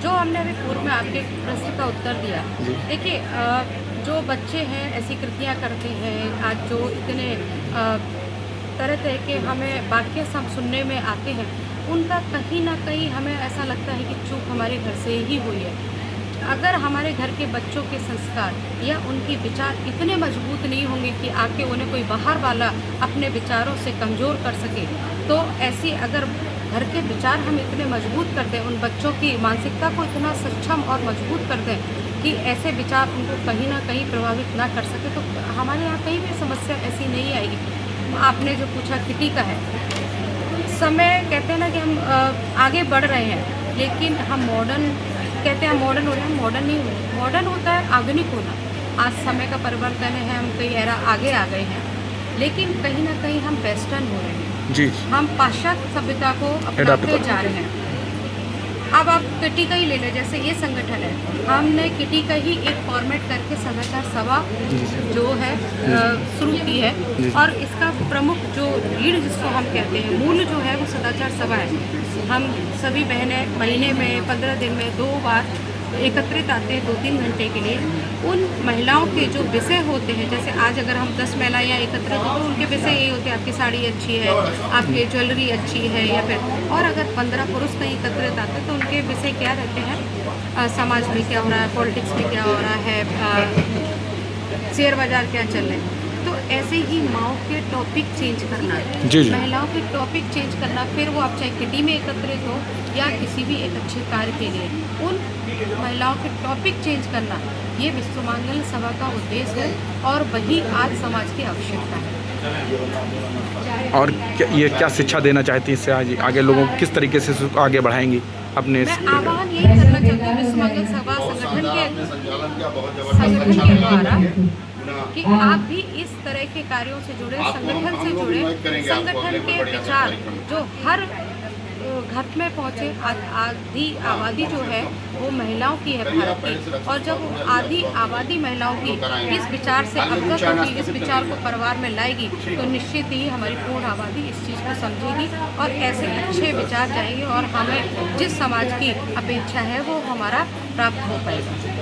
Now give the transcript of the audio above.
जो हमने अभी पूर्व में आपके प्रश्न का उत्तर दिया, देखिए जो बच्चे हैं ऐसी कृतियाँ करते हैं, आज जो इतने तरह तरह के हमें वाक्य सब सुनने में आते हैं, उनका कहीं ना कहीं हमें ऐसा लगता है कि चूक हमारे घर से ही हुई है। अगर हमारे घर के बच्चों के संस्कार या उनके विचार इतने मजबूत नहीं होंगे कि आके उन्हें कोई बाहर वाला अपने विचारों से कमज़ोर कर सके, तो ऐसी अगर घर के विचार हम इतने मजबूत कर दें, उन बच्चों की मानसिकता को इतना सक्षम और मजबूत कर दें कि ऐसे विचार उनको कहीं ना कहीं प्रभावित ना कर सके, तो हमारे यहाँ कहीं भी समस्या ऐसी नहीं आएगी। आपने जो पूछा किटी का है, समय कहते हैं ना कि हम आगे बढ़ रहे हैं, लेकिन हम मॉडर्न कहते हैं, हम मॉडर्न हो रहे हैं, हम मॉडर्न नहीं हो रहे। मॉडर्न होता है आधुनिक होना। आज समय का परिवर्तन है, हम कई एरा आगे आ गए हैं, लेकिन कहीं ना कहीं हम वेस्टर्न हो रहे हैं जी। हम पाश्चात्य सभ्यता को अपनाते जा रहे हैं। अब आप किटी का ही ले लें, जैसे ये संगठन है, हमने किटी का ही एक फॉर्मेट करके सदाचार सभा जो है शुरू की है, और इसका प्रमुख जो रीढ़ जिसको हम कहते हैं, मूल जो है वो सदाचार सभा है। हम सभी बहनें महीने में 15 दिन में 2 बार एकत्रित आते हैं 2-3 घंटे के लिए। उन महिलाओं के जो विषय होते हैं, जैसे आज अगर हम 10 महिलाएं यहाँ एकत्रित हो तो उनके विषय यही होते हैं, आपकी साड़ी अच्छी है, आपकी ज्वेलरी अच्छी है, या फिर और अगर 15 पुरुष कहीं एकत्रित आते हैं तो उनके विषय क्या रहते हैं, समाज में क्या हो रहा है, पॉलिटिक्स में क्या हो रहा है, शेयर बाजार क्या चल रहे हैं। तो ऐसे ही माओ के टॉपिक चेंज करना, महिलाओं के टॉपिक चेंज करना, फिर वो आप चाहे किटी में एकत्रित हो या किसी भी एक अच्छे कार्य के लिए, उन महिलाओं के टॉपिक चेंज करना, ये विश्व मंगल सभा का उद्देश्य है, और वही आज समाज की आवश्यकता है। और ये क्या शिक्षा देना चाहती है इससे आगे लोगों को किस तरीके से आगे बढ़ाएंगी अपने? मैं आह्वान यही करना चाहती हूँ विश्व मंगल सभा संगठन के द्वारा कि आप भी इस तरह के कार्यों से जुड़े, संगठन से जुड़े, संगठन के विचार जो हर घर में पहुँचे। आधी आबादी जो है वो महिलाओं की है भारत की, और जब आधी आबादी महिलाओं की इस विचार से अवगत होगी, इस विचार को परिवार में लाएगी, तो निश्चित ही हमारी पूर्ण आबादी इस चीज़ को समझेगी और ऐसे अच्छे विचार जाएंगे, और हमें जिस समाज की अपेक्षा है वो हमारा प्राप्त हो पाएगा।